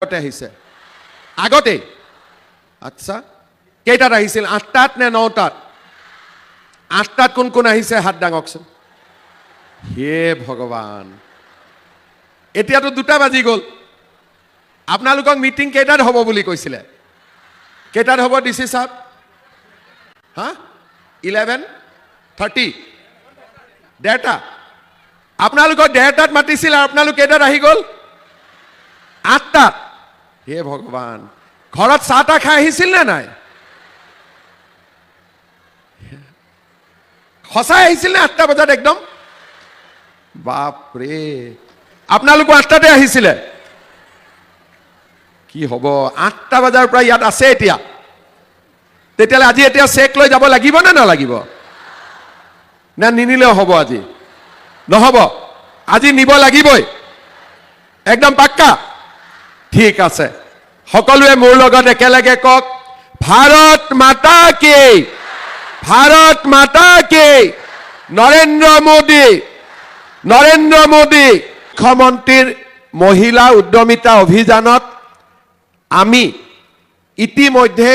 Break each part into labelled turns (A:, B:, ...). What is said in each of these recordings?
A: আগতে আহিছে আগতে আচ্ছা কেইটাত আহিছিল 8টাত নে 9টাত 8টাত কোন কোন আহিছে হাত ডাঙকচোন হে ভগৱান এতিয়াতো 2টা বাজি গ'ল আপোনালোকক মিটিং কেইটাত হ'ব বুলি কৈছিলে কেইটাত হ'ব ডিসি সাহেব হা 11:30 ডেটা আপোনালোকক 1:30টাত মাতিছিল আৰু আপোনালোক কেইটাত আহি গ'ল 8টাত হে ভগৱান ঘৰত চাহটা খাই আহিছিল নে নাই খসাই আহিছিল নে 8টা বজাত একদম বাপ ৰে আপোনালোক 8টাতে আহিছিল কি হ'ব 8টা বজাৰ পৰা ইয়াত আছে এতিয়া তেতিয়ালে আজি এতিয়া চেক লৈ যাব লাগিব না নালাগিব না নিনিলেও হ'ব আজি নহব আজি নিব লাগিবই একদম পাক্কা ঠিক আছে সকলোৱে মোৰ লগত একেলগে কক ভাৰত মাতা কি নৰেন্দ্ৰ মোদী মুখ্যমন্ত্ৰীৰ মহিলা উদ্যমিতা অভিযানত আমি ইতিমধ্যে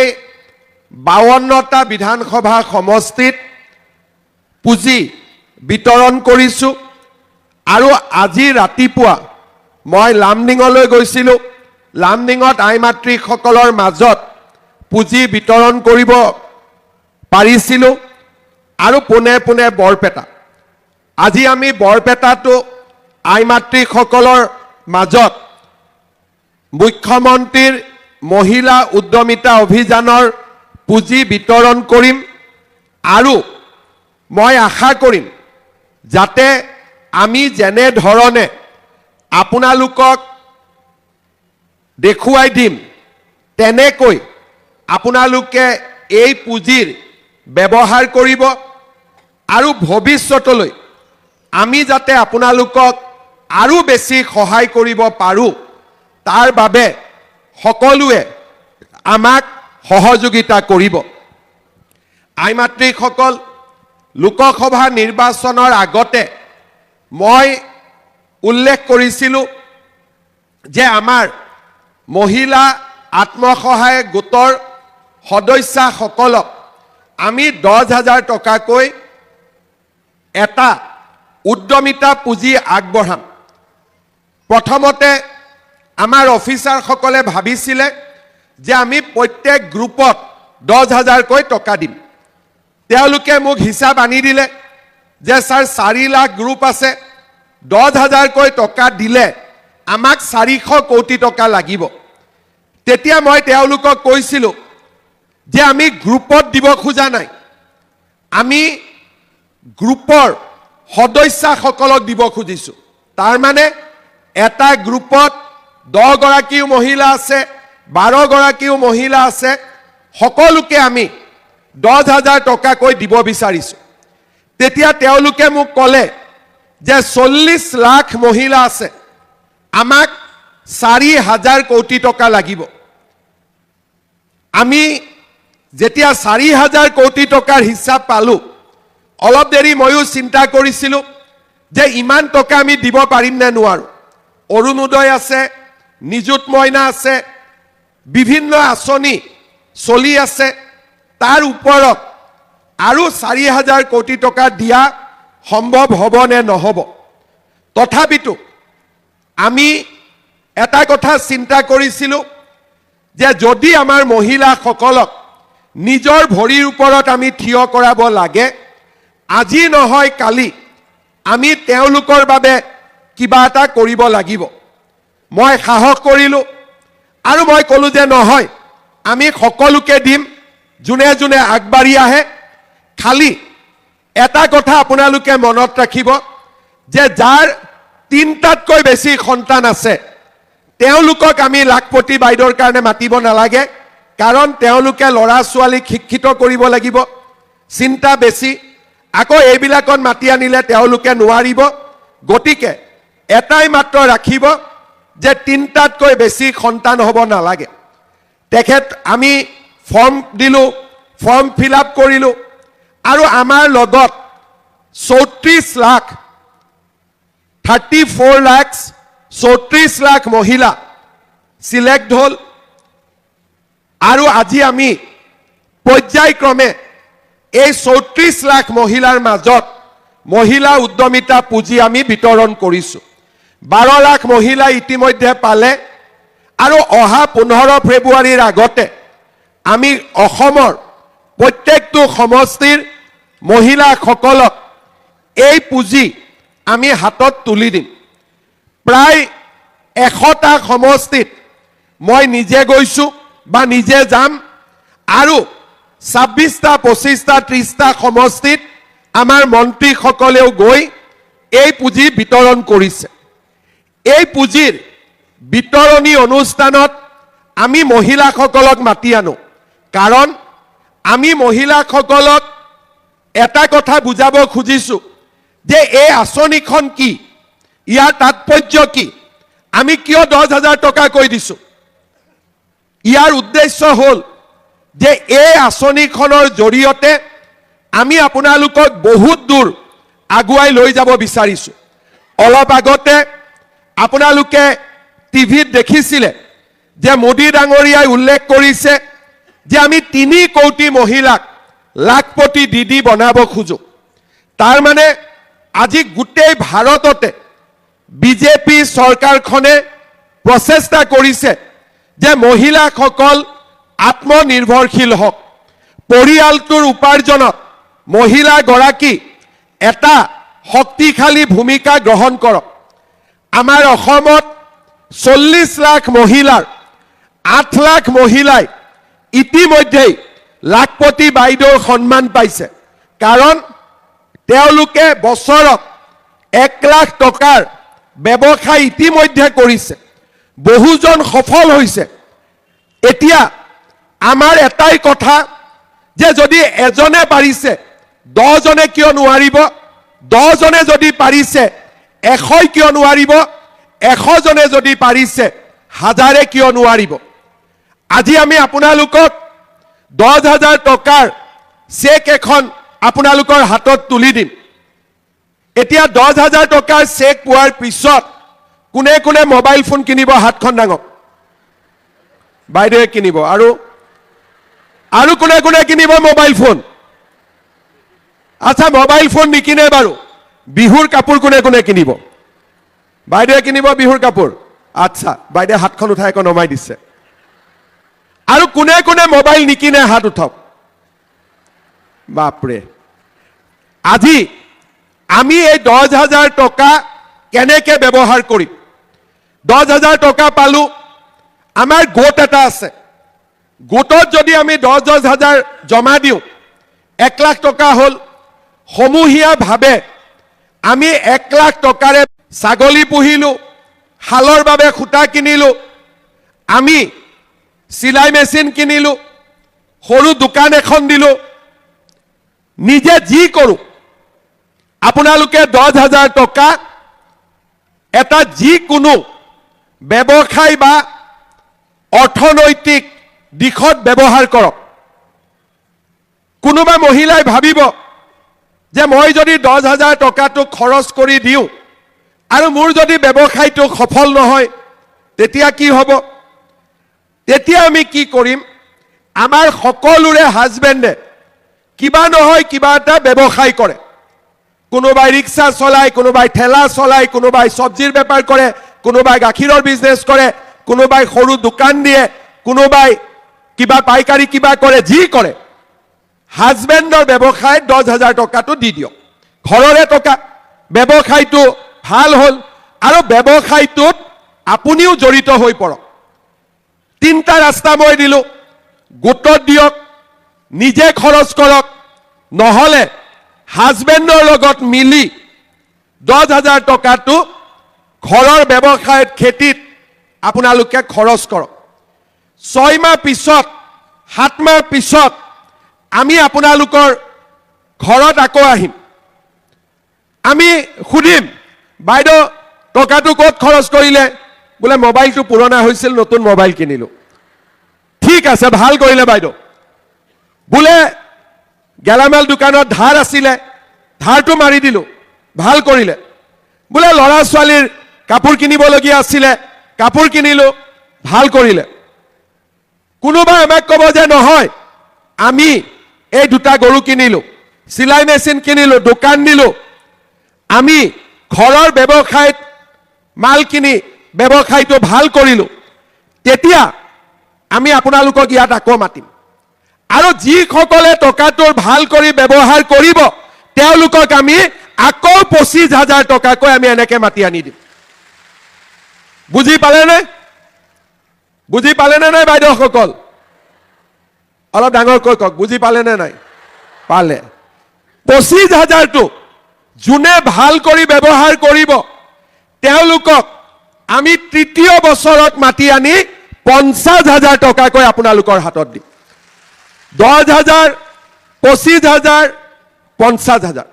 A: 52টা বিধানসভা সমষ্টিত পুঁজি বিতৰণ কৰিছো আৰু আজি ৰাতিপুৱা মই লামডিঙলৈ গৈছিলো লামডিঙত আইমাতৃসকলৰ মাজত পুঁজি বিতৰণ কৰিব পাৰিছিলো আৰু পুনে পুনে বৰপেটা আজি আমি বৰপেটাটো আইমাতৃসকলৰ মাজত মুখ্যমন্ত্ৰীৰ মহিলা উদ্যমিতা অভিযানৰ পুঁজি বিতৰণ কৰিম আৰু মই আশা কৰিম যাতে আমি যেনে ধৰণে আপোনালোকক দেখুৱাই দিম তেনেকৈ আপোনালোকে এই পুঁজিৰ ব্যৱহাৰ কৰিব আৰু ভৱিষ্যতলৈ আমি যাতে আপোনালোকক আৰু বেছি সহায় কৰিব পাৰো তাৰ বাবে সকলোৱে আমাক সহযোগিতা কৰিব আইমাতৃসকল লোকসভা নিৰ্বাচনৰ আগতে মই উল্লেখ কৰিছিলো যে আমাৰ মহিলা আত্মসহায়ক গোটৰ সদস্যসকলক আমি 10,000 টকাকৈ এটা উদ্যমিতা পুঁজি আগবঢ়াম প্ৰথমতে আমাৰ অফিচাৰসকলে ভাবিছিলে যে আমি প্ৰত্যেক গ্ৰুপত 10,000 কৈ টকা দিম তেওঁলোকে মোক হিচাপ আনি দিলে যে স্যাৰ 4 লাখ গ্ৰুপ আছে 10,000 কৈ টকা দিলে আমাক 400 কোটি টকা লাগিব তেতিয়া মই তেওঁলোকক কৈছিলো যে আমি গ্ৰুপত দিব খোজা নাই আমি গ্ৰুপৰ সদস্যসকলক দিব খুজিছো তাৰ মানে এটা গ্ৰুপত 10 গৰাকীও মহিলা আছে 12 গৰাকীও মহিলা আছে সকলোকে আমি 10,000 টকা কৈ দিব বিচাৰিছো তেতিয়া তেওঁলোকে মোক ক'লে যে 40 লাখ মহিলা আছে আমাক 4,000 কোটি টকা লাগিব আমি যেতিয়া 4,000 কোটি টকাৰ হিচাপ পালো অলপ দেৰি ময়ো চিন্তা কৰিছিলো যে ইমান টকা আমি দিব পাৰিম নে নোৱাৰো অৰুণোদয় আছে নিযুত মইনা আছে বিভিন্ন আঁচনি চলি আছে তাৰ ওপৰত আৰু 4,000 কোটি টকা দিয়া সম্ভৱ হ'ব নে নহব তথাপিতো আমি এটা কথা চিন্তা কৰিছিলো যে যদি আমাৰ মহিলাসকলক নিজৰ ভৰিৰ ওপৰত আমি থিয় কৰাব লাগে আজি নহয় কালি আমি তেওঁলোকৰ বাবে কিবা এটা কৰিব লাগিব মই সাহস কৰিলো আৰু মই ক'লো যে নহয় আমি সকলোকে দিম যোনে যোনে আগবাঢ়ি আহে খালি এটা কথা আপোনালোকে মনত ৰাখিব যে যাৰ 3টাতকৈ বেছি সন্তান আছে তেওঁলোকক আমি লাখপতি বাইদেউৰ কাৰণে মাতিব নালাগে কাৰণ তেওঁলোকে ল'ৰা ছোৱালীক শিক্ষিত কৰিব লাগিব চিন্তা বেছি আকৌ এইবিলাকত মাতি আনিলে তেওঁলোকে নোৱাৰিব গতিকে এটাই মাত্ৰ ৰাখিব যে 3টাতকৈ বেছি সন্তান হ'ব নালাগে তেখেত আমি ফৰ্ম দিলো ফৰ্ম ফিল আপ কৰিলো আৰু আমাৰ লগত 34 লাখ 34 লাখ 34 লাখ মহিলা সিলেক্ট হল আৰু আজি আমি পৰ্যায়ক্ৰমে এই ৩৪ লাখ মহিলাৰ মাজত মহিলা উদ্যমিতা পুঁজি আমি বিতৰণ কৰিছোঁ 12 লাখ মহিলা ইতিমধ্যে পালে আৰু অহা 15 ফেব্ৰুৱাৰীৰ আগতে আমি অসমৰ প্ৰত্যেকটো সমষ্টিৰ মহিলাসকলক এই পুঁজি আমি হাতত তুলি দিম প্ৰায় 100টা সমষ্টিত মই নিজে গৈছোঁ বা নিজে যাম আৰু 26টা 25টা 30টা সমষ্টিত আমাৰ মন্ত্ৰীসকলেও গৈ এই পুঁজি বিতৰণ কৰিছে এই পুঁজিৰ বিতৰণী অনুষ্ঠানত আমি মহিলাসকলক মাতি আনো কাৰণ আমি মহিলাসকলক এটা কথা বুজাব খুজিছোঁ যে এই আঁচনিখন কি ইয়াৰ তাৎপৰ্য কি আমি কিয় 10,000 টকা কৈ দিছোঁ ইয়াৰ উদ্দেশ্য হ'ল যে এই আঁচনিখনৰ জৰিয়তে আমি আপোনালোকক বহুত দূৰ আগুৱাই লৈ যাব বিচাৰিছোঁ অলপ আগতে আপোনালোকে টিভিত দেখিছিলে যে মোদী ডাঙৰীয়াই উল্লেখ কৰিছে যে আমি 3 কোটি মহিলাক লাখপতি দিদি বনাব খোজো তাৰ মানে আজি গোটেই ভাৰততে বিজেপি চৰকাৰখনে প্ৰচেষ্টা কৰিছে যে মহিলাসকল আত্মনিৰ্ভৰশীল হওক পৰিয়ালটোৰ উপাৰ্জনত মহিলা গৰাকী এটা শক্তিশালী ভূমিকা গ্ৰহণ কৰক আমাৰ অসমত 40 লাখ মহিলাৰ 8 লাখ মহিলাই ইতিমধ্যেই লাখপতি বাইদেউৰ সন্মান পাইছে কাৰণ তেওঁলোকে বছৰত 1 লাখ টকাৰ ব্যৱসায় ইতিমধ্যে কৰিছে বহুজন সফল হৈছে এতিয়া আমাৰ এটাই কথা যে যদি এজনে পাৰিছে 10 জনে কিয় নোৱাৰিব 10 জনে যদি পাৰিছে 100 কিয় নোৱাৰিব 100 জনে যদি পাৰিছে 1000 কিয় নোৱাৰিব আজি আমি আপোনালোকক 10,000 টকাৰ চেক এখন আপোনালোকৰ হাতত তুলি দিম এতিয়া 10,000 টকাৰ চেক পোৱাৰ পিছত কোনে কোনে মোবাইল ফোন কিনিব হাতখন ডাঙক বাইদেৱে কিনিব আৰু কোনে কোনে কিনিব মোবাইল ফোন আচ্ছা মোবাইল ফোন নিকিনে বাৰু বিহুৰ কাপোৰ কোনে কোনে কিনিব বাইদেৱে কিনিব বিহুৰ কাপোৰ আচ্ছা বাইদেৱে হাতখন উঠাই এখন নমাই দিছে আৰু কোনে কোনে মোবাইল নিকিনে হাত উঠাওক বাপৰে আজি আমি এই 10,000 টকা কেনেকৈ ব্যৱহাৰ কৰিম 10,000 টকা পালো আমাৰ গোট এটা আছে গোটত যদি আমি 10,000 জমা দিওঁ 1 লাখ টকা হ'ল সমূহীয়াভাৱে আমি 1 লাখ টকাৰে ছাগলী পুহিলোঁ হালৰ বাবে খুঁটা কিনিলোঁ আমি চিলাই মেচিন কিনিলোঁ সৰু দোকান এখন দিলোঁ নিজে যি কৰোঁ আপোনালোকে 10,000 টকা এটা যিকোনো ব্যৱসায় বা অৰ্থনৈতিক দিশত ব্যৱহাৰ কৰক কোনোবা মহিলাই ভাবিব যে মই যদি 10,000 টকাটো খৰচ কৰি দিওঁ আৰু মোৰ যদি ব্যৱসায়টো সফল নহয় তেতিয়া কি হ'ব তেতিয়া আমি কি কৰিম আমাৰ সকলোৰে হাজবেণ্ডে কিবা নহয় কিবা এটা ব্যৱসায় কৰে কোনোবাই ৰিক্সা চলায় কোনোবাই ঠেলা চলায় কোনোবাই চব্জিৰ বেপাৰ কৰে কোনোবাই গাখীৰৰ বিজনেছ কৰে কোনোবাই সৰু দোকান দিয়ে কোনোবাই কিবা পাইকাৰী কিবা কৰে যি কৰে হাজবেণ্ডৰ ব্যৱসায়ত 10,000 টকাটো দি দিয়ক ঘৰৰে টকা ব্যৱসায়টো ভাল হ'ল আৰু ব্যৱসায়টোত আপুনিও জড়িত হৈ পৰক 3টা ৰাস্তা মই দিলোঁ গোটত দিয়ক নিজে খৰচ কৰক নহ'লে হাজবেণ্ডৰ লগত মিলি 10,000 টকাটো ঘৰৰ ব্যৱসায়ত খেতিত আপোনালোকে খৰচ কৰক 6 মাহ পিছত 7 মাহ পিছত আমি আপোনালোকৰ ঘৰত আকৌ আহিম আমি সুধিম বাইদেউ টকাটো ক'ত খৰচ কৰিলে বোলে মোবাইলটো পুৰণা হৈছিল নতুন মোবাইল কিনিলোঁ ঠিক আছে ভাল কৰিলে বাইদেউ বোলে গেলামাল দোকানত ধাৰ আছিলে ধাৰটো মাৰি দিলোঁ ভাল কৰিলে বোলে ল'ৰা ছোৱালীৰ কাপোৰ কিনিবলগীয়া আছিলে কাপোৰ কিনিলোঁ ভাল কৰিলে কোনোবাই আমাক ক'ব যে নহয় আমি এই দুটা গৰু কিনিলো চিলাই মেচিন কিনিলো দোকান দিলো আমি ঘৰৰ ব্যৱসায়ত মাল কিনি ব্যৱসায়টো ভাল কৰিলো তেতিয়া আমি আপোনালোকক ইয়াত আকৌ মাতিম আৰু যিসকলে টকাটোৰ ভাল কৰি ব্যৱহাৰ কৰিব তেওঁলোকক আমি আকৌ 25,000 টকাকৈ আমি এনেকে মাতি আনি দিম বুজি পালেনে নাই বাইদেউসকল অলপ ডাঙৰকৈ কওক বুজি পালেনে নাই পালে 25,000টো যোনে ভাল কৰি ব্যৱহাৰ কৰিব তেওঁলোকক আমি তৃতীয় বছৰত মাতি আনি 50,000 টকাকৈ আপোনালোকৰ হাতত দিম 10,000 25,000 50,000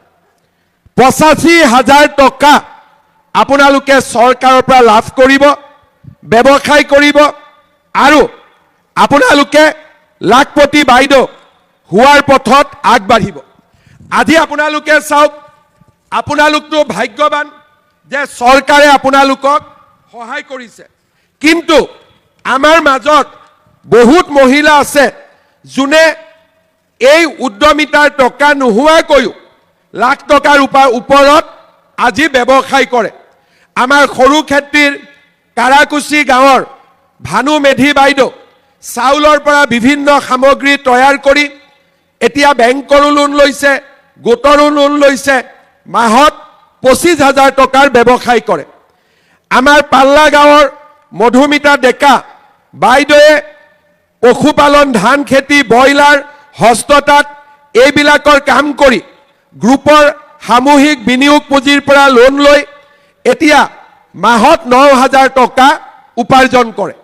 A: 85,000 টকা আপোনালোকে চৰকাৰৰ পৰা লাভ কৰিব ব্যৱসায় কৰিব আৰু আপোনালোকে লাখপতি বাইদেউ হোৱাৰ পথত আগবাঢ়িব আজি আপোনালোকে চাওক আপোনালোকটো ভাগ্যৱান যে চৰকাৰে আপোনালোকক সহায় কৰিছে কিন্তু আমাৰ মাজত বহুত মহিলা আছে যোনে এই উদ্যমিতাৰ টকা নোহোৱাকৈও লাখ টকাৰ ওপৰত আজি ব্যৱসায় কৰে আমাৰ সৰু ক্ষেত্ৰীৰ কাৰাকুচি গাঁৱৰ ভানু মেধি বাইদেউ চাউলৰ পৰা বিভিন্ন সামগ্ৰী তৈয়াৰ কৰি এতিয়া বেংকৰো লোন লৈছে গোটৰো লোন লৈছে মাহত 25,000 টকাৰ ব্যৱসায় কৰে আমাৰ পাল্লা গাঁৱৰ মধুমিতা ডেকা বাইদেৱে পশুপালন ধান খেতি ব্ৰইলাৰ হস্ততাঁত এইবিলাকৰ কাম কৰি গ্ৰুপৰ সামূহিক বিনিয়োগ পুঁজিৰ পৰা লোন লৈ এতিয়া মাহত 9,000 টকা উপাৰ্জন কৰে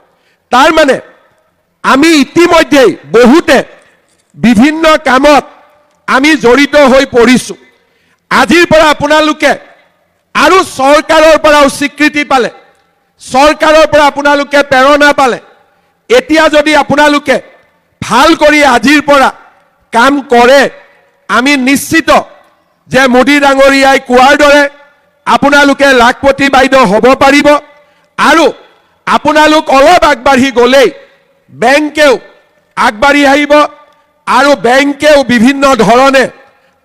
A: তাৰ মানে আমি ইতিমধ্যে বহুতে বিভিন্ন কামত আমি জড়িত হৈ পৰিছো আজিৰ পৰা আপোনালোকে আৰু চৰকাৰৰ পৰাও স্বীকৃতি পালে চৰকাৰৰ পৰা আপোনালোকে প্ৰেৰণা পালে এতিয়া যদি আপোনালোকে ভাল কৰি আজিৰ পৰা কাম কৰে আমি নিশ্চিত যে মোদী ডাঙৰীয়াই কোৱাৰ দৰে আপোনালোকে লাখপতি বাইদেউ হ'ব পাৰিব আৰু আপোনালোক অলপ আগবাঢ়ি গ'লেই বেংকেও আগবাঢ়ি আহিব আৰু বেংকেও বিভিন্ন ধৰণে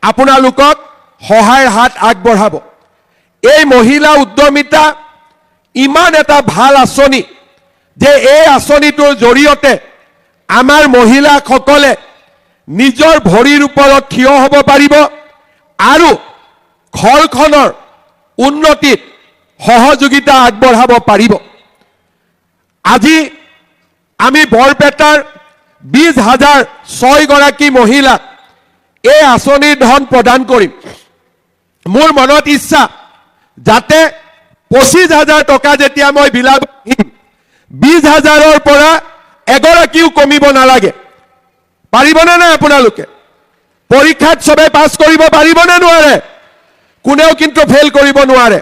A: আপোনালোকক সহায়ৰ হাত আগবঢ়াব এই মহিলা উদ্যমিতা ইমান এটা ভাল আঁচনি যে এই আঁচনিটোৰ জৰিয়তে আমাৰ মহিলাসকলে নিজৰ ভৰিৰ ওপৰত থিয় হ'ব পাৰিব আৰু ঘৰখনৰ উন্নতিত সহযোগিতা আগবঢ়াব পাৰিব আজি আমি বৰপেটাৰ 20,006 গৰাকী মহিলাক এই আঁচনিৰ ধন প্ৰদান কৰিম মোৰ মনত ইচ্ছা যাতে 25,000 টকা যেতিয়া মই বিলাব 20,000ৰ পৰা এগৰাকীও কমিব নালাগে পাৰিবনে নাই আপোনালোকে পৰীক্ষাত সবে পাছ কৰিব পাৰিবনে নোৱাৰে কোনেও কিন্তু ফেল কৰিব নোৱাৰে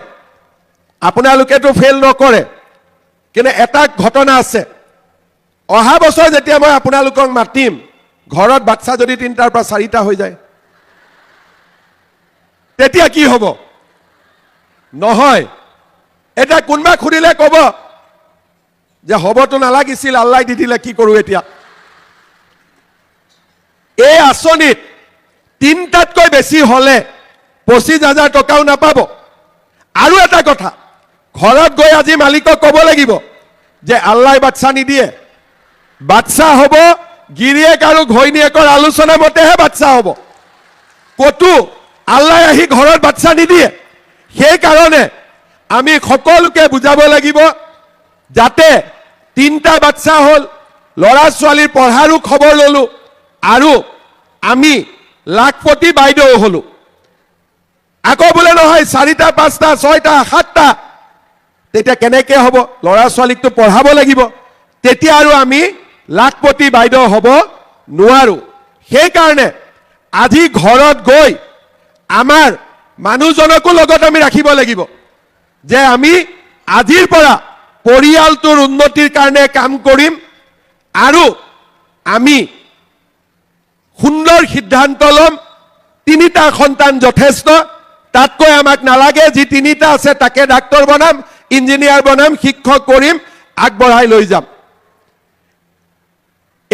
A: আপোনালোকেতো ফেল নকৰে কিন্তু এটা ঘটনা আছে অহা বছৰ যেতিয়া মই আপোনালোকক মাতিম ঘৰত বাচ্চা যদি 3টাৰ পৰা 4টা হৈ যায় তেতিয়া কি হ'ব নহয় এটা কোনবা খুদিলে ক'ব যে হ'বতো নালাগিছিল আল্লাহ দি দিলে কি কৰো এতিয়া এই আঁচনিত 3টাতকৈ বেছি হলে 25,000 টকাও নাপাব আৰু এটা কথা ঘৰত গৈ আজি মালিকক ক'ব লাগিব যে আল্লাহ বাচ্চা নিদিয়ে বাচ্চা হ'ব গিৰিয়েক আৰু ঘৈণীয়েকৰ আলোচনা মতেহে বাচ্চা হ'ব কতো আল্লাহ আহি ঘৰত বাচ্চা নিদিয়ে সেই কাৰণে আমি সকলোকে বুজাব লাগিব যাতে 3টা বাচ্চা হল লৰা ছোৱালীৰ পঢ়াৰো খবৰ ললো আৰু আমি লাখপতি বাইদেউ হলো আকৌ বোলে নহয় 4টা 5টা 6টা 7টা তেতিয়া কেনেকে হ'ব লৰা ছোৱালীকটো পঢ়াব লাগিব তেতিয়া আৰু আমি লাখপতি বাইদেউ হ'ব নোৱাৰো সেই কাৰণে আজি ঘৰত গৈ আমাৰ মানুহজনকো লগত আমি ৰাখিব লাগিব যে আমি আজিৰ পৰা পৰিয়ালটোৰ উন্নতিৰ কাৰণে কাম কৰিম আৰু আমি সুন্দৰ সিদ্ধান্ত লম 3টা সন্তান যথেষ্ট তাতকৈ আমাক নালাগে যি 3টা আছে তাকে ডাক্তৰ বনাম ইঞ্জিনিয়াৰ বনাম শিক্ষক কৰিম আগবঢ়াই লৈ যাম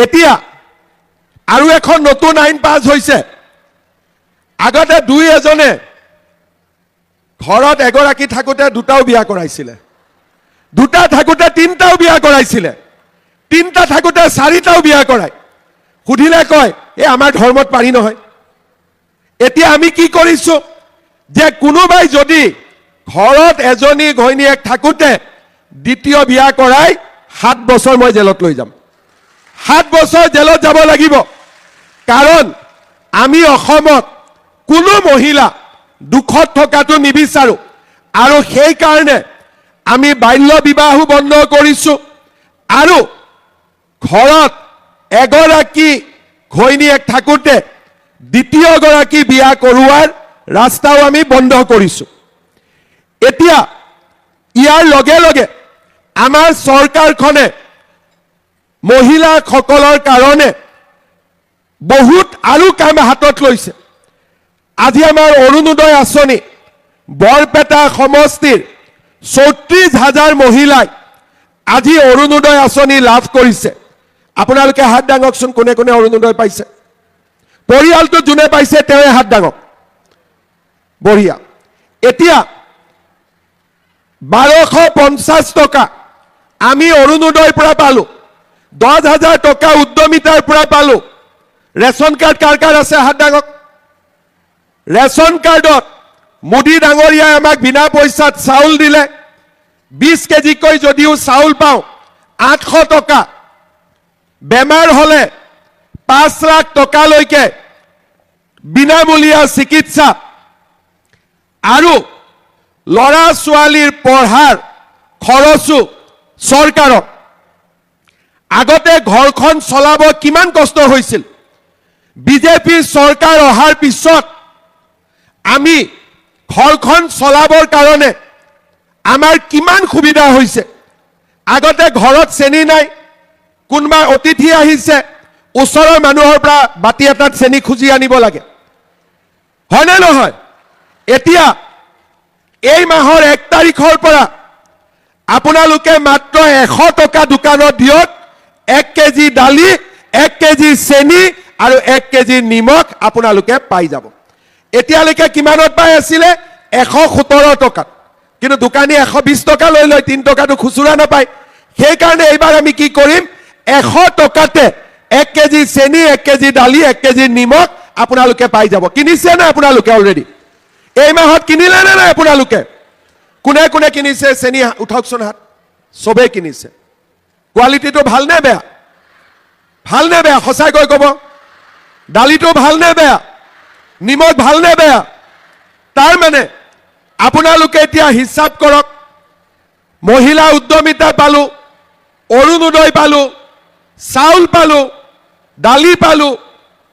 A: এতিয়া আৰু এখন নতুন আইন পাছ হৈছে আগতে দুই এজনে ঘৰত এগৰাকী থাকোতে দুটাও বিয়া কৰাইছিলে দুটা থাকোতে তিনটাও বিয়া কৰাইছিলে তিনটা থাকোতে চাৰিটাও বিয়া কৰায় সুধিলে কয় এই আমাৰ ধৰ্মত পাৰি নহয় এতিয়া আমি কি কৰিছো যে কোনোবাই যদি ঘৰত এজনী ঘৈণীয়েক থাকোতে দ্বিতীয় বিয়া কৰাই 7 বছৰ মই জেলত লৈ যাম 7 বছৰ জেলত যাব লাগিব কাৰণ আমি অসমত কোনো মহিলা দুখত থকাটো নিবিচাৰো আৰু সেই কাৰণে আমি বাল্য বিবাহ বন্ধ কৰিছো আৰু ঘৰত এগৰাকী ঘৈণীয়েক থাকোতে দ্বিতীয় গৰাকী বিয়া কৰোৱাৰ ৰাস্তাও আমি বন্ধ কৰিছো এতিয়া ইয়াৰ লগে লগে আমাৰ চৰকাৰখনে মহিলাসকলৰ কাৰণে বহুত আৰু কাম হাতত লৈছে আজি আমাৰ অৰুণোদয় আঁচনি বৰপেটা সমষ্টিৰ ৩৪,০০০ মহিলাই আজি অৰুণোদয় আঁচনি লাভ কৰিছে আপোনালোকে হাত দাঙকচোন কোনে কোনে অৰুণোদয় পাইছে পৰিয়ালটো যোনে পাইছে তেওঁৱে হাত দাঙক বঢ়িয়া এতিয়া ১২৫০ টকা আমি অৰুণোদয়ৰ পৰা পালো ১০,০০০ টকা উদ্যমিতাৰ পৰা পালো ৰেচন কাৰ্ড কাৰ কাৰ আছে হাত দাঙক ৰেচন কাৰ্ডত মোদী ডাঙৰীয়াই আমাক বিনা পইচাত চাউল দিলে 20 কেজিকৈ যদিও চাউল পাওঁ 800 টকা বেমাৰ হলে 5 লাখ টকালৈকে বিনামূলীয়া চিকিৎসা আৰু লৰা ছোৱালীৰ পঢ়াৰ খৰচো চৰকাৰক আগতে ঘৰখন চলাব কিমান কষ্ট হৈছিল বিজেপি চৰকাৰ অহাৰ পিছত আমি ঘৰখন চলাবৰ কাৰণে আমাৰ কিমান সুবিধা হৈছে আগতে ঘৰত চেনি নাই কোনবা অতিথি আহিছে ওচৰৰ মানুহৰ পৰা বাটি এটাত চেনি খুজি আনিব লাগে হয় না নহয় এতিয়া এই মাহৰ 1 তাৰিখৰ পৰা আপোনালোকে মাত্ৰ 100 টকা দোকানত দিয়ক 1 কেজি দালি 1 কেজি চেনি আৰু 1 কেজি নিমখ আপোনালোকে পাই যাব এতিয়ালৈকে কিমানত পাই আছিলে 117 টকা কিন্তু দোকানী 120 টকা লৈ লয় 3 টকাটো খুচুৰা নাপায় সেই কাৰণে এইবাৰ আমি কি কৰিম 100 টকাতে 1 কেজি চেনি 1 কেজি দালি 1 কেজি নিমখ আপোনালোকে পাই যাব কিনিছে না আপোনালোকে অলৰেডি এই মাহত কিনিলে না নাই আপোনালোকে কোনে কোনে কিনিছে চেনি উঠাওকচোন হাত সবে কিনিছে কোৱালিটিটো ভাল নে বেয়া সঁচাকৈ ক'ব দালিটো ভাল নে বেয়া নিমখ ভাল নে বেয়া তাৰ মানে আপোনালোকে এতিয়া হিচাপ কৰক মহিলা উদ্যমিতা পালো অৰুণোদয় পালো চাউল পালো দালি পালো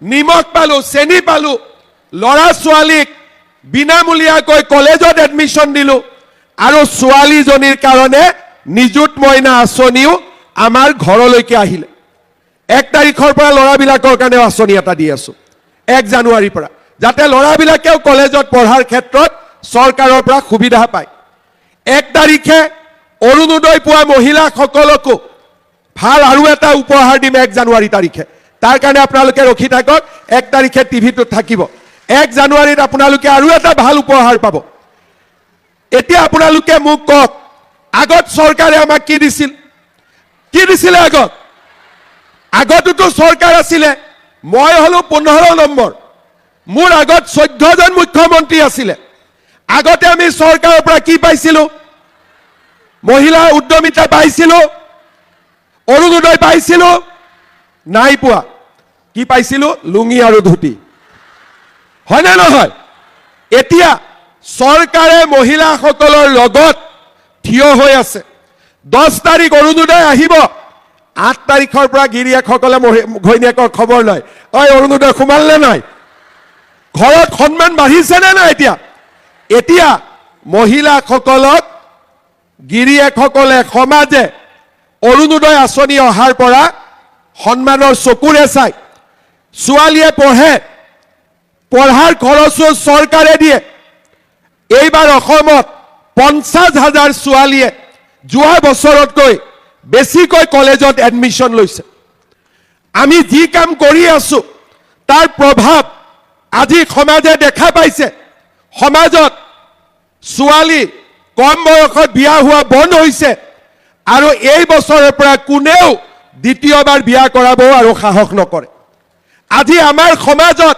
A: নিমখ পালো চেনি পালো লৰা ছোৱালীক বিনামূলীয়াকৈ কলেজত এডমিশন দিলো আৰু ছোৱালীজনীৰ কাৰণে নিযুত মইনা আঁচনিও আমাৰ ঘৰলৈকে আহিলে 1 তাৰিখৰ পৰা লৰাবিলাকৰ কাৰণে আঁচনি এটা দি আছো 1 জানুৱাৰীৰ পৰা যাতে লৰাবিলাকেও কলেজত পঢ়াৰ ক্ষেত্ৰত চৰকাৰৰ পৰা সুবিধা পায় 1 তাৰিখে অৰুণোদয় পোৱা মহিলাসকলকো ভাল আৰু এটা উপহাৰ দিম 1 জানুৱাৰী তাৰিখে তাৰ কাৰণে আপোনালোকে ৰখি থাকক 1 তাৰিখে টিভিটো থাকিব 1 জানুৱাৰীত আপোনালোকে আৰু এটা ভাল উপহাৰ পাব এতিয়া আপোনালোকে মোক কওক আগত চৰকাৰে আমাক কি দিছিল আগতটো চৰকাৰ আছিলে মই হলো 15 নম্বৰ মোৰ আগত 14 জন মুখ্যমন্ত্ৰী আছিলে আগতে আমি চৰকাৰৰ পৰা কি পাইছিলো মহিলা উদ্যমিতা পাইছিলো অৰুণোদয় পাইছিলো নাই পোৱা কি পাইছিলো লুঙি আৰু ধুতি হয় না নহয় এতিয়া চৰকাৰে মহিলাসকলৰ লগত থিয় হৈ আছে 10 তাৰিখ অৰুণোদয় আহিব 8 তাৰিখৰ পৰা গিৰিয়েকসকলে ঘৈণীয়েকৰ খবৰ লয় ঐ অৰুণোদয় সোমালনে নাই ঘৰত সন্মান বাঢ়িছে নে নাই এতিয়া মহিলাসকলক গিৰিয়েকসকলে সমাজে অৰুণোদয় আঁচনি অহাৰ পৰা সন্মানৰ চকুৰে চাই ছোৱালীয়ে পঢ়াৰ খৰচো চৰকাৰে দিয়ে এইবাৰ অসমত 50,000 ছোৱালীয়ে যোৱা বছৰতকৈ বেছিকৈ কলেজত এডমিশন লৈছে আমি যি কাম কৰি আছো তাৰ প্ৰভাৱ আজি সমাজে দেখা পাইছে। সমাজত ছোৱালী কম বয়সত বিয়া হোৱা বন্ধ হৈছে আৰু এই বছৰৰ পৰা কোনেও দ্বিতীয়বাৰ বিয়া কৰাব আৰু সাহস নকৰে। আজি আমাৰ সমাজত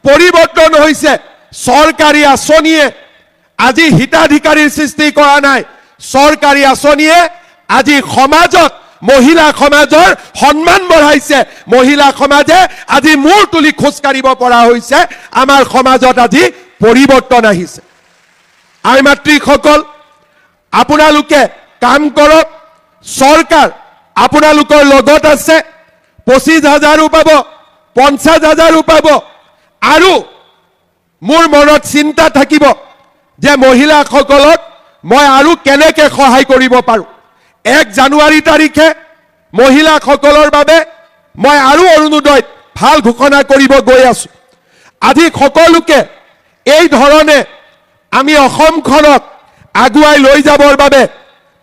A: পৰিৱৰ্তন হৈছে। চৰকাৰী আঁচনিয়ে আজি হিতাধিকাৰীৰ সৃষ্টি কৰা নাই। চৰকাৰী আঁচনিয়ে আজি সমাজত মহিলা সমাজৰ সন্মান বঢ়াইছে। মহিলা সমাজে আজি মূৰ তুলি খোজ কাঢ়িব পৰা হৈছে। আমাৰ সমাজত আজি পৰিৱৰ্তন আহিছে। আই মাতৃসকল, আপোনালোকে কাম কৰক। চৰকাৰ আপোনালোকৰ লগত আছে। 25,000 পাব, 50,000 পাব। আৰু মোৰ মনত চিন্তা থাকিব যে মহিলাসকলক মই আৰু কেনেকৈ সহায় কৰিব পাৰোঁ। 1 জানুৱাৰী তাৰিখে মহিলাসকলৰ বাবে মই আৰু অৰুণোদয় ভাল ঘোষণা কৰিব গৈ আছোঁ। আজি সকলোকে এই ধৰণে আমি অসমখনক আগুৱাই লৈ যাবৰ বাবে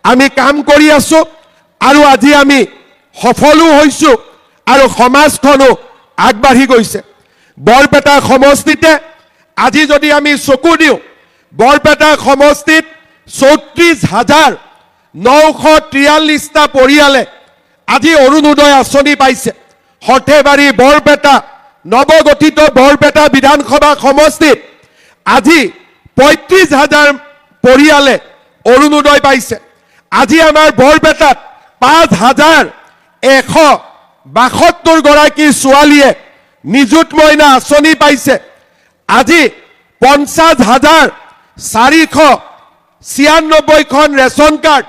A: আমি কাম কৰি আছোঁ আৰু আজি আমি সফলো হৈছোঁ আৰু সমাজখনো আগবাঢ়ি গৈছে। বৰপেটা সমষ্টিতে আজি যদি আমি চকু দিওঁ, বৰপেটা সমষ্টিত 34,943টা পৰিয়ালে আজি অৰুণোদয় আঁচনি পাইছে। সৰ্থেবাৰী বৰপেটা নৱগঠিত বৰপেটা বিধানসভা সমষ্টিত আজি 35,000 পৰিয়ালে অৰুণোদয় পাইছে। আজি আমাৰ বৰপেটাত 5,172 গৰাকী ছোৱালীয়ে নিযুত মইনা আঁচনি পাইছে। আজি 50,496খন ৰেচন কাৰ্ড,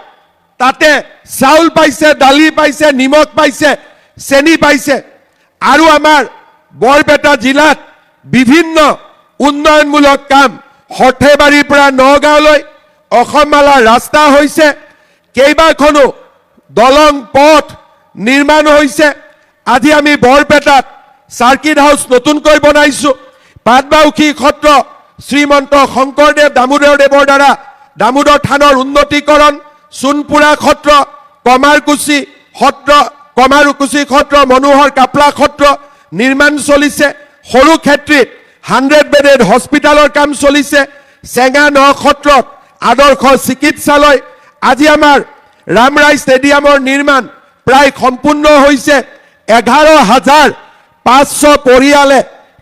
A: তাতে চাউল পাইছে, দালি পাইছে, নিমখ পাইছে, চেনি পাইছে। আৰু আমাৰ বৰপেটা জিলাত বিভিন্ন উন্নয়নমূলক কাম সৰ্থেবাৰীৰ পৰা নগাঁৱলৈ অসমমালা ৰাস্তা হৈছে। কেইবাখনো দলং পথ নিৰ্মাণ হৈছে। আজি আমি বৰপেটাত চাৰ্কিট হাউচ নতুনকৈ বনাইছোঁ। পাটবাউসী সত্ৰ শ্ৰীমন্ত শংকৰদেৱ দামোদৰদেৱৰ দ্বাৰা দামোদৰ থানৰ উন্নতিকৰণ, সোণপুৰা সত্ৰ, কমাৰকুছি সত্ৰ, মনোহৰ কাপলা সত্ৰ নিৰ্মাণ চলিছে। সৰু ক্ষেত্ৰীত 100 বেডেড হস্পিটেলৰ কাম চলিছে। চেঙা ন সত্ৰত আদৰ্শ চিকিৎসালয়। আজি আমাৰ ৰামৰায় ষ্টেডিয়ামৰ নিৰ্মাণ প্ৰায় সম্পূৰ্ণ হৈছে। 11,500 পৰিয়ালে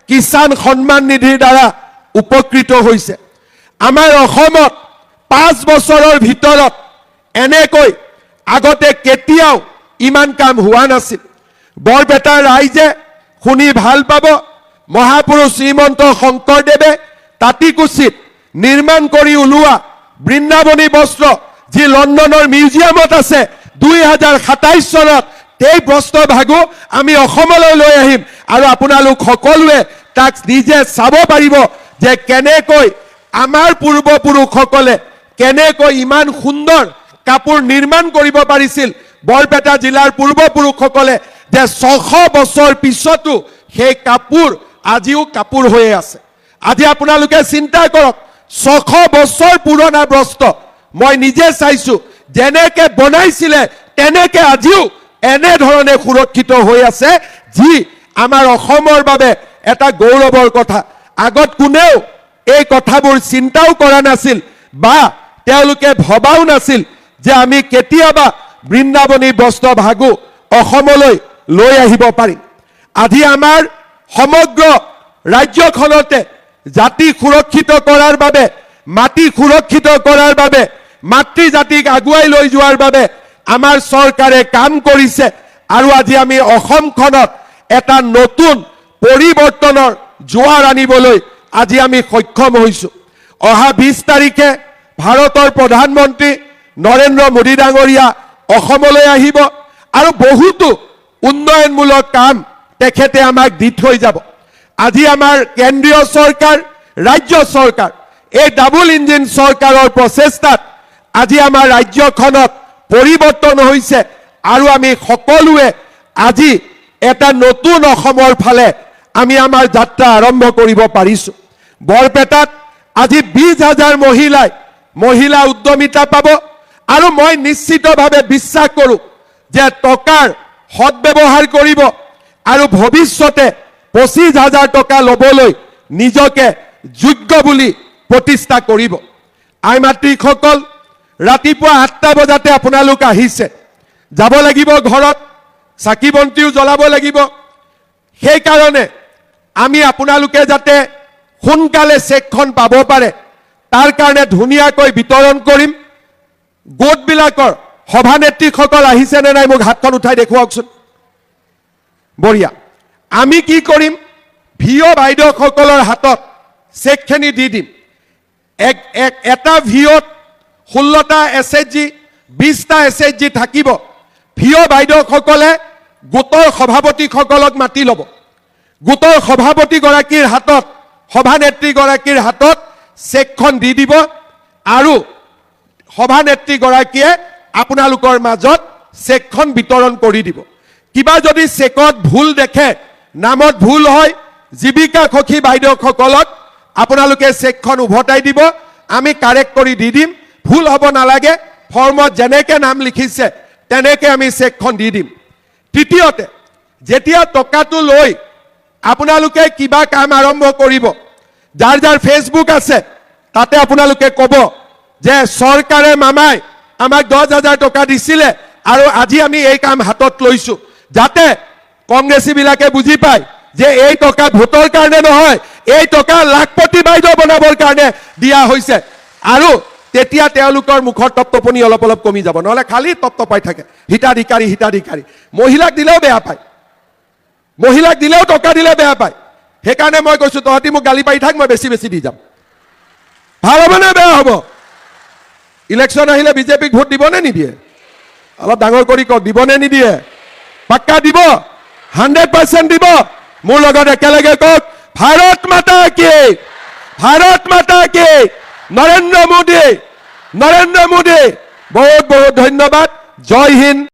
A: কিষাণ সন্মান নিধিৰ দ্বাৰা উপকৃত হৈছে। আমাৰ অসমত 5 বছৰৰ ভিতৰত এনেকৈ আগতে কেতিয়াও ইমান কাম হোৱা নাছিল। বৰপেটাৰ ৰাইজে শুনি ভাল পাব, মহাপুৰুষ শ্ৰীমন্ত শংকৰদেৱে তাঁতিকুছিত নিৰ্মাণ কৰি ওলোৱা বৃন্দাবনী বস্ত্ৰ, যি লণ্ডনৰ মিউজিয়ামত আছে, 2027 চনত এই বস্ত্ৰ ভাগো আমি অসমলৈ লৈ আহিম আৰু আপোনালোক সকলোৱে তাক নিজে চাব পাৰিব যে কেনেকৈ আমাৰ পূৰ্বপুৰুষসকলে কেনেকৈ ইমান সুন্দৰ কাপোৰ নিৰ্মাণ কৰিব পাৰিছিল। বৰপেটা জিলাৰ পূৰ্বপুৰুষসকলে যে 600 বছৰ পিছতো সেই কাপোৰ আজিও কাপোৰ হৈয়ে আছে। আজি আপোনালোকে চিন্তা কৰক, 600 বছৰ পুৰণা বস্ত্ৰ মই নিজে চাইছোঁ, যেনেকৈ বনাইছিলে তেনেকৈ আজিও এনেধৰণে সুৰক্ষিত হৈ আছে, যি আমাৰ অসমৰ বাবে এটা গৌৰৱৰ কথা। আগত কোনেও এই কথাবোৰ চিন্তাও কৰা নাছিল বা তেওঁলোকে ভবাও নাছিল যে আমি কেতিয়াবা বৃন্দাবনী বস্ত্ৰ ভাগো অসমলৈ লৈ আহিব পাৰিম। আজি আমাৰ সমগ্ৰ ৰাজ্যখনতে জাতি সুৰক্ষিত কৰাৰ বাবে, মাটি সুৰক্ষিত কৰাৰ বাবে, মাতৃ জাতিক আগুৱাই লৈ যোৱাৰ বাবে আমাৰ চৰকাৰে কাম কৰিছে। আৰু আজি আমি অসমখনত এটা নতুন পৰিৱৰ্তনৰ জোৱাৰ আনিবলৈ আজি আমি সক্ষম হৈছোঁ। অহা 20 তাৰিখে ভাৰতৰ প্ৰধানমন্ত্ৰী নৰেন্দ্ৰ মোদী ডাঙৰীয়া অসমলৈ আহিব আৰু বহুতো উন্নয়নমূলক কাম তেখেতে আমাক দি থৈ যাব। আজি আমাৰ কেন্দ্ৰীয় চৰকাৰ, ৰাজ্য চৰকাৰ, এই ডাবল ইঞ্জিন চৰকাৰৰ প্ৰচেষ্টাত আজি আমাৰ ৰাজ্যখনত পৰিৱৰ্তন হৈছে আৰু আমি সকলোৱে আজি এটা নতুন অসমৰ ফালে আমি আমাৰ যাত্ৰা আৰম্ভ কৰিব পাৰিছোঁ। বৰপেটাত আজি 20,000 মহিলা উদ্যমিতা পাব আৰু মই নিশ্চিতভাৱে বিশ্বাস কৰোঁ যে টকাৰ সৎ ব্যৱহাৰ কৰিব, আৰু ভৱিষ্যতে 25,000 টকা ল'বলৈ নিজকে যোগ্য বুলি প্ৰতিষ্ঠা কৰিব। আই মাতৃসকল, ৰাতিপুৱা 8টা বজাতে আপোনালোক আহিছে, যাব লাগিব ঘৰত, চাকি বন্তিও জ্বলাব লাগিব। সেইকাৰণে আমি আপোনালোকে যাতে সোনকালে চেকখন পাব পাৰে তাৰ কাৰণে ধুনীয়াকৈ বিতৰণ কৰিম। গোটবিলাকৰ সভানেত্ৰীসকল আহিছেনে নাই মোক হাতখন উঠাই দেখুৱাওকচোন। বঢ়িয়া। আমি কি কৰিম, ভিঅ' বাইদেউসকলৰ হাতত চেকখিনি দি দিম। এটা ভিঅ'ত 16টা SHG 20টা SHG থাকিব। ভিঅ' বাইদেউসকলে গোটৰ সভাপতিসকলক মাতি ল'ব। গোটৰ সভাপতিগৰাকীৰ হাতত, সভানেত্ৰীগৰাকীৰ হাতত চেকখন দি দিব আৰু সভানেত্ৰীগৰাকীয়ে আপোনালোকৰ মাজত চেকখন বিতৰণ কৰি দিব। কিবা যদি চেকত ভুল দেখে, নামত ভুল হয়, জীৱিকা সখী বাইদেউসকলক আপোনালোকে চেকখন উভতাই দিব, আমি কাৰেক্ট কৰি দি দিম। ভুল হ'ব নালাগে, ফৰ্মত যেনেকৈ নাম লিখিছে তেনেকৈ আমি চেকখন দি দিম। তৃতীয়তে, যেতিয়া টকাটো লৈ আপোনালোকে কিবা কাম আৰম্ভ কৰিব, যাৰ যাৰ ফেচবুক আছে তাতে আপোনালোকে ক'ব যে চৰকাৰে মামাই আমাক 10,000 টকা দিছিলে আৰু আজি আমি এই কাম হাতত লৈছোঁ, যাতে কংগ্ৰেছীবিলাকে বুজি পায় যে এই টকা ভোটৰ কাৰণে নহয়, এই টকা লাখপতি বাইদেউ বনাবৰ কাৰণে দিয়া হৈছে। আৰু তেতিয়া তেওঁলোকৰ মুখৰ তপতপনি অলপ অলপ কমি যাব, নহ'লে খালি তপতপাই থাকে হিতাধিকাৰী হিতাধিকাৰী। মহিলাক দিলেও বেয়া পায়, মহিলাক দিলেও টকা দিলে বেয়া পায়। সেইকাৰণে মই কৈছোঁ তহঁতি মোক গালি পাৰি থাক, মই বেছি বেছি দি যাম। ভাল হ'বনে বেয়া হ'ব? ইলেকশ্যন আহিলে বিজেপিক ভোট দিবনে নিদিয়ে? অলপ ডাঙৰ কৰি কওক, দিবনে নিদিয়ে? পাক্কা দিব? 100% দিব? মোৰ লগত একেলগে কওক, ভাৰত মাতা কি, ভাৰত মাতা কি, নৰেন্দ্ৰ মোদী, নৰেন্দ্ৰ মোদী। বহুত বহুত ধন্যবাদ। জয় হিন্দ।